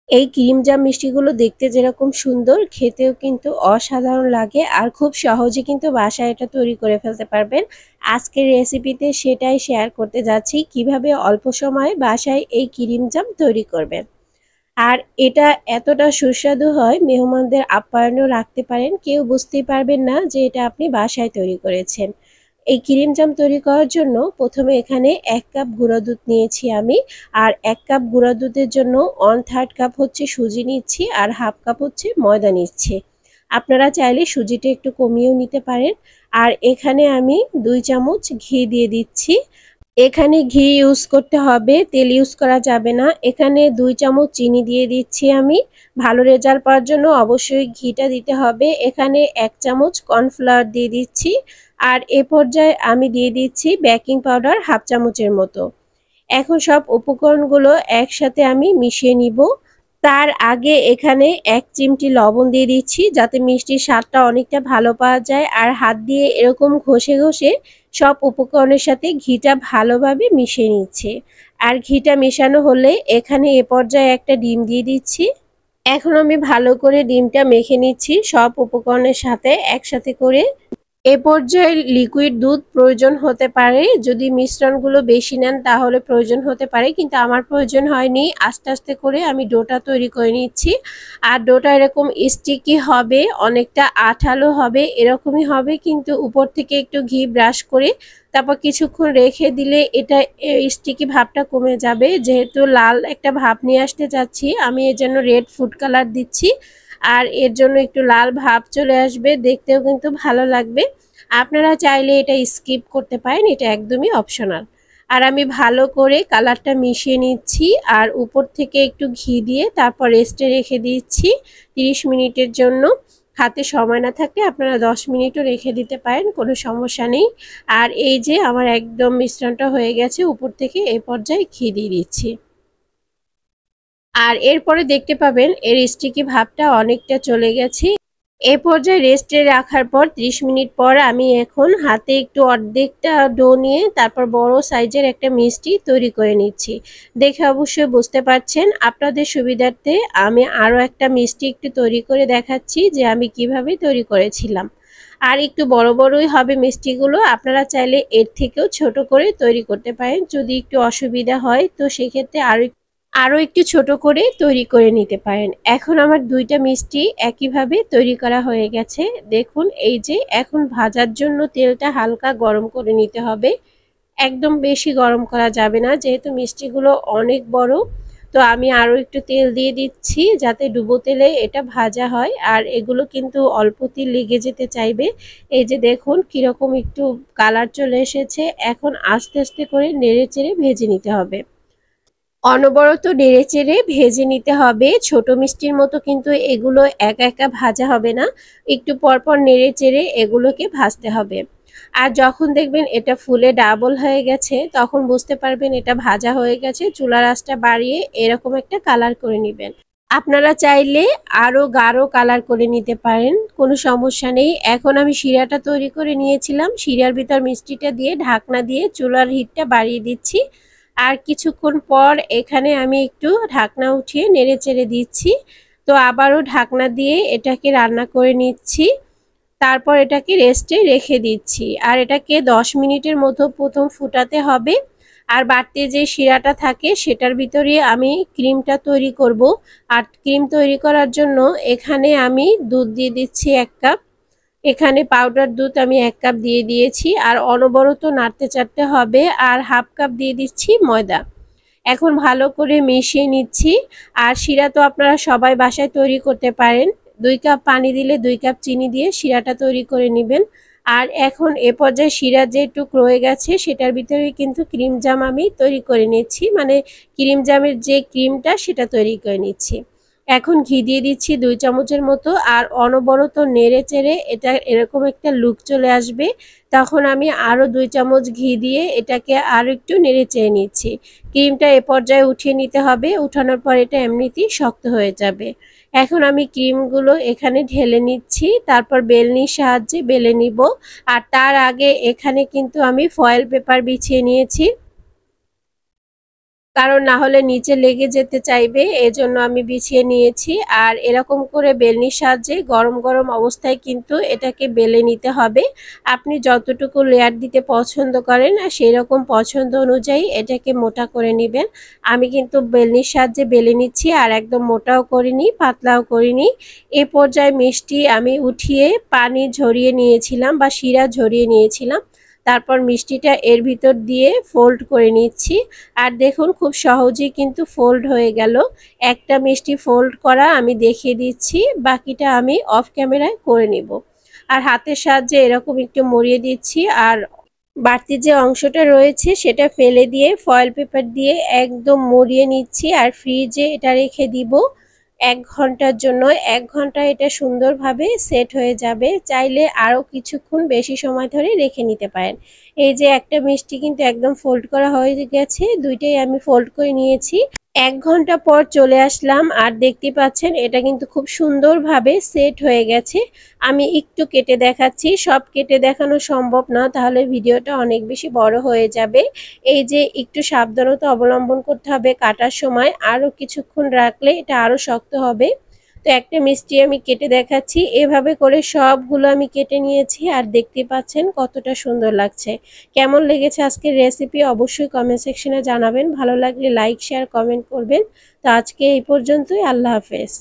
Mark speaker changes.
Speaker 1: এই ক্রিম জাম মিষ্টিগুলো দেখতে যেরকম সুন্দর, খেতেও কিন্তু অসাধারণ লাগে আর খুব সহজে কিন্তু বাসায় এটা তৈরি করে ফেলতে পারবেন। আজকের রেসিপিতে সেটাই শেয়ার করতে যাচ্ছি, কিভাবে অল্প সময়ে বাসায় এই ক্রিম জাম তৈরি করবেন। আর এটা এতটা সুস্বাদু হয়, মেহমানদের আপ্যায়নও রাখতে পারেন, কেউ বুঝতেই পারবেন না যে এটা আপনি বাসায় তৈরি করেছেন। এই ক্রিম জাম তৈরি করার জন্য প্রথমে এখানে 1 কাপ গুঁড়া দুধ নিয়েছি আমি। আর 1 কাপ গুঁড়া দুধের জন্য 1/3 কাপ হচ্ছে সুজি নিচ্ছি আর 1/2 কাপ হচ্ছে ময়দা নিচ্ছি। আপনারা চাইলে সুজিটা একটু কমিয়েও নিতে পারেন। আর এখানে আমি 2 চামচ ঘি দিয়ে দিচ্ছি। এখানে ঘি ইউজ করতে হবে, তেল ইউজ করা যাবে না। এখানে 2 চামচ চিনি দিয়ে দিচ্ছি আমি। ভালো রেজাল্ট পাওয়ার জন্য অবশ্যই ঘিটা দিতে হবে। এখানে 1 চামচ কর্নফ্লাওয়ার দিয়ে দিচ্ছি। আর এ পর্যায়ে আমি দিয়ে দিচ্ছি বেকিং পাউডার 1/2 চামচের মতো। এখন সব উপকরণগুলো একসাথে আমি মিশিয়ে নিব। তার আগে এখানে 1 চিমটি লবণ দিয়ে দিচ্ছি, যাতে মিষ্টির স্বাদটা অনেকটা ভালো পাওয়া যায়। আর হাত দিয়ে এরকম ঘষে ঘষে সব উপকরণের সাথে ঘিটা ভালোভাবে মিশিয়ে নিচ্ছে। আর ঘিটা মেশানো হলে এখানে এ পর্যায়ে একটা ডিম দিয়ে দিচ্ছি। এখন আমি ভালো করে ডিমটা মেখে নিচ্ছি সব উপকরণের সাথে একসাথে করে। এ পর্যায়ে লিকুইড দুধ প্রয়োজন হতে পারে, যদি মিশ্রণগুলো বেশি নেন তাহলে প্রয়োজন হতে পারে, কিন্তু আমার প্রয়োজন হয়নি। আস্তে আস্তে করে আমি ডোটা তৈরি করে নিচ্ছি। আর ডোটা এরকম স্টিকি হবে, অনেকটা আঠালো হবে, এরকমই হবে, কিন্তু উপর থেকে একটু ঘি ব্রাশ করে তারপর কিছুক্ষণ রেখে দিলে এটা স্টিকি ভাবটা কমে যাবে। যেহেতু লাল একটা ভাব নিয়ে আসতে যাচ্ছি আমি, এর জন্য রেড ফুড কালার দিচ্ছি। আর এর জন্য একটু লাল ভাব চলে আসবে, দেখতেও কিন্তু ভালো লাগবে। আপনারা চাইলে এটা স্কিপ করতে পারেন, এটা একদমই অপশনাল। আর আমি ভালো করে কালারটা মিশিয়ে নিচ্ছি আর উপর থেকে একটু ঘি দিয়ে তারপর রেস্টে রেখে দিচ্ছি 30 মিনিটের জন্য। হাতে সময় না থাকলে আপনারা 10 মিনিটও রেখে দিতে পারেন, কোনো সমস্যা নেই। আর এই যে আমার একদম মিশ্রণটা হয়ে গেছে, উপর থেকে এই পর্যায়ে ঘি দিয়ে দিচ্ছি। আর এরপরে দেখতে পাবেন এর স্টিকি ভাবটা অনেকটা চলে গেছে। এ পর্যায়ে রেস্টে রাখার পর 30 মিনিট পর আমি এখন হাতে একটু অর্ধেকটা ডো নিয়ে তারপর বড় সাইজের একটা মিষ্টি তৈরি করে নিচ্ছি। দেখে অবশ্যই বুঝতে পারছেন। আপনাদের সুবিধার্থে আমি আরও একটা মিষ্টি একটু তৈরি করে দেখাচ্ছি যে আমি কিভাবে তৈরি করেছিলাম। আর একটু বড় বড়ই হবে মিষ্টিগুলো, আপনারা চাইলে এর থেকেও ছোট করে তৈরি করতে পারেন। যদি একটু অসুবিধা হয় তো সেক্ষেত্রে আরও একটু ছোট করে তৈরি করে নিতে পারেন। এখন আমার 2টা মিষ্টি একইভাবে তৈরি করা হয়ে গেছে। দেখুন এই যে এখন ভাজার জন্য তেলটা হালকা গরম করে নিতে হবে, একদম বেশি গরম করা যাবে না, যেহেতু মিষ্টিগুলো অনেক বড়। তো আমি আরও একটু তেল দিয়ে দিচ্ছি যাতে ডুবো তেলে এটা ভাজা হয়। আর এগুলো কিন্তু অল্প তেল লেগে যেতে চাইবে। এই যে দেখুন কীরকম একটু কালার চলে এসেছে। এখন আস্তে আস্তে করে নেড়ে চেড়ে ভেজে নিতে হবে, অনবরত নেড়েচেড়ে ভেজে নিতে হবে। ছোট মিষ্টির মতো কিন্তু এগুলো একা একা ভাজা হবে না, একটু পরপর নেড়েচেড়ে এগুলোকে ভাজতে হবে। আর যখন দেখবেন এটা ফুলে ডাবল হয়ে গেছে তখন বুঝতে পারবেন এটা ভাজা হয়ে গেছে। চুলার আঁচটা বাড়িয়ে এরকম একটা কালার করে নেবেন। আপনারা চাইলে আরও গাঢ় কালার করে নিতে পারেন, কোনো সমস্যা নেই। এখন আমি শিরাটা তৈরি করে নিয়েছিলাম, শিরার ভিতর মিষ্টিটা দিয়ে ঢাকনা দিয়ে চুলার হিটটা বাড়িয়ে দিচ্ছি। আর কিছুক্ষণ পর এখানে আমি একটু ঢাকনা উঠিয়ে নেড়ে চেড়ে দিচ্ছি। তো আবারও ঢাকনা দিয়ে এটাকে রান্না করে নিচ্ছি। তারপর এটাকে রেস্টে রেখে দিচ্ছি। আর এটাকে 10 মিনিটের মতো প্রথম ফুটাতে হবে। আর বাড়তি যে শিরাটা থাকে সেটার ভিতরে আমি ক্রিমটা তৈরি করব। আর ক্রিম তৈরি করার জন্য এখানে আমি দুধ দিয়ে দিচ্ছি 1 কাপ। এখানে পাউডার দুধ আমি 1 কাপ দিয়ে দিয়েছি। আর অনবরত নাড়তে চাড়তে হবে। আর 1/2 কাপ দিয়ে দিচ্ছি ময়দা। এখন ভালো করে মিশিয়ে নিচ্ছি। আর শিরা তো আপনারা সবাই বাসায় তৈরি করতে পারেন। 2 কাপ পানি দিলে 2 কাপ চিনি দিয়ে শিরাটা তৈরি করে নেবেন। আর এখন এ পর্যায়ে শিরা যেটুক রয়ে গেছে সেটার ভিতরে কিন্তু ক্রিম জাম আমি তৈরি করে নিচ্ছি, মানে ক্রিম জামের যে ক্রিমটা সেটা তৈরি করে নিচ্ছি। এখন ঘি দিয়ে দিচ্ছি 2 চামচের মতো। আর অনবরত নেড়ে চেড়ে এটা এরকম একটা লুক চলে আসবে, তখন আমি আরও 2 চামচ ঘি দিয়ে এটাকে আরও একটু নেড়ে চেড়ে নিচ্ছি। ক্রিমটা এ পর্যায়ে উঠিয়ে নিতে হবে, উঠানোর পর এটা এমনিতেই শক্ত হয়ে যাবে। এখন আমি ক্রিমগুলো এখানে ঢেলে নিচ্ছি, তারপর বেলনির সাহায্যে বেলে নিব। আর তার আগে এখানে কিন্তু আমি ফয়েল পেপার বিছিয়ে নিয়েছি। কারণ না হলে নিচে লেগে যেতে চাইবে, এজন্য আমি বিছিয়ে নিয়েছি। আর এরকম করে বেলনির সাহায্যে গরম গরম অবস্থায় কিন্তু এটাকে বেলে নিতে হবে। আপনি যতটুকু লেয়ার দিতে পছন্দ করেন সেই রকম পছন্দ অনুযায়ী এটাকে মোটা করে নেবেন। আমি কিন্তু বেলনির সাহায্যে বেলে নিচ্ছি, আর একদম মোটাও করিনি পাতলাও করিনি। এ পর্যায়ে মিষ্টি আমি উঠিয়ে পানি ঝরিয়ে নিয়েছিলাম বা শিরা ঝরিয়ে নিয়েছিলাম। তারপর মিষ্টিটা এর ভিতর দিয়ে ফোল্ড করে নিচ্ছি। আর দেখুন খুব সহজেই কিন্তু ফোল্ড হয়ে গেল। একটা মিষ্টি ফোল্ড করা আমি দেখিয়ে দিচ্ছি, বাকিটা আমি অফ ক্যামেরায় করে নিব। আর হাতের সাহায্যে এরকম একটু মুড়িয়ে দিচ্ছি, আর বাড়তি যে অংশটা রয়েছে সেটা ফেলে দিয়ে ফয়েল পেপার দিয়ে একদম মুড়িয়ে নিচ্ছি। আর ফ্রিজে এটা রেখে দিব 1 ঘন্টার জন্য। 1 ঘন্টা এটা সুন্দরভাবে সেট হয়ে যাবে। চাইলে আরও কিছুক্ষণ বেশি সময় ধরে রেখে নিতে পারেন। এই যে একটা মিষ্টি কিন্তু একদম ফোল্ড করা হয়ে গেছে, দুইটাই আমি ফোল্ড করে নিয়েছি। 1 ঘন্টা পর চলে আসলাম, আর দেখতে পাচ্ছেন এটা কিন্তু খুব সুন্দরভাবে সেট হয়ে গেছে। আমি একটু কেটে দেখাচ্ছি, সব কেটে দেখানো সম্ভব না, তাহলে ভিডিওটা অনেক বেশি বড় হয়ে যাবে। এই যে একটু সাবধানতা অবলম্বন করতে হবে কাটার সময়, আরও কিছুক্ষণ রাখলে এটা আরও শক্ত হবে। তো একটা মিষ্টি আমি কেটে দেখাচ্ছি, এভাবে করে সবগুলো আমি কেটে নিয়েছি। আর দেখতে পাচ্ছেন কতটা সুন্দর লাগছে। কেমন লেগেছে আজকের রেসিপি অবশ্যই কমেন্ট সেকশনে জানাবেন। ভালো লাগলে লাইক শেয়ার কমেন্ট করবেন। তো আজকে এই পর্যন্তই, আল্লাহ হাফেজ।